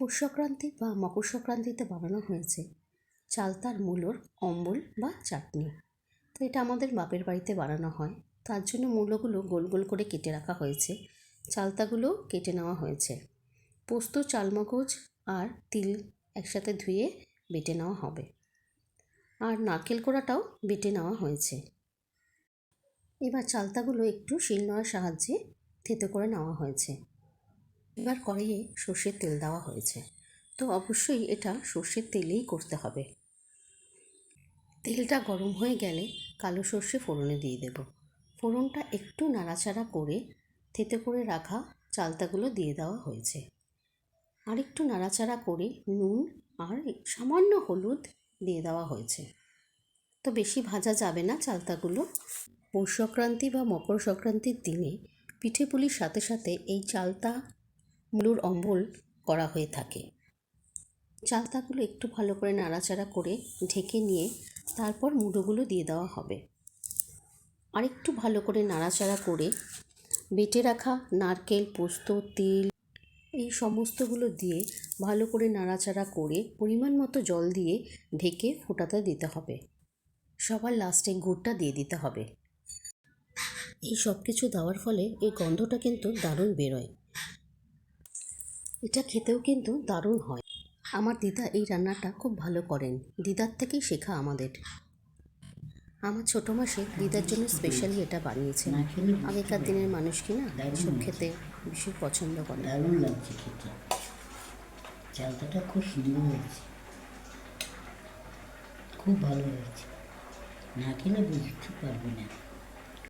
পৌষ সংক্রান্তি বা মকর সংক্রান্তিতে বানানো হয়েছে চালতার মূলোর অম্বল বা চাটনি। তো এটা আমাদের বাপের বাড়িতে বানানো হয়, তার জন্য মূলোগুলো গোল গোল করে কেটে রাখা হয়েছে, চালতাগুলো কেটে নেওয়া হয়েছে। পোস্ত, চালমগজ আর তিল একসাথে ধুয়ে বেটে নেওয়া হবে, আর নারকেল কোড়াটাও বেটে নেওয়া হয়েছে। এবার চালতাগুলো একটু শিলনোড়ার সাহায্যে থেতো করে নেওয়া হয়েছে। এবার কড়াইয়ে সর্ষের তেল দেওয়া হয়েছে, তো অবশ্যই এটা সর্ষের তেলেই করতে হবে। তেলটা গরম হয়ে গেলে কালো সর্ষে ফোড়নে দিয়ে দেব। ফোড়নটা একটু নাড়াচাড়া করে থেতো করে রাখা চালতাগুলো দিয়ে দেওয়া হয়েছে। আর একটু নাড়াচাড়া করে নুন আর সামান্য হলুদ দিয়ে দেওয়া হয়েছে। তো বেশি ভাজা যাবে না চালতাগুলো। পৌষ সংক্রান্তি বা মকর সংক্রান্তির দিনে পিঠে পুলির সাথে সাথে এই চালতা মূলোর অম্বল করা হয়ে থাকে। চালতাগুলো একটু ভালো করে নাড়াচাড়া করে ঢেকে নিয়ে তারপর মুড়োগুলো দিয়ে দেওয়া হবে। আর একটু ভালো করে নাড়াচাড়া করে বেটে রাখা নারকেল, পোস্ত, তিল এই সমস্তগুলো দিয়ে ভালো করে নাড়াচাড়া করে পরিমাণ মতো জল দিয়ে ঢেকে ফোটাতে দিতে হবে। সবার লাস্টে গুড়টা দিয়ে দিতে হবে। এই সব কিছু দেওয়ার ফলে এই গন্ধটা কিন্তু দারুণ বেরোয়। এটা খেতেও কিন্তু দারুণ হয়। আমার দিদা এই রান্নাটা খুব ভালো করেন, দিদার থেকেই শেখা আমাদের। আমার ছোটো মাসে দিদার জন্য স্পেশালি এটা বানিয়েছেন। আগেকার দিনের মানুষ কি না এসব খেতে ভীষণ পছন্দ করে। দারুণ লাগছে খেতে, চালতাটা খুব সুন্দর হয়েছে, খুব ভালো হয়েছে, না খেলে বুঝতে পারবে না।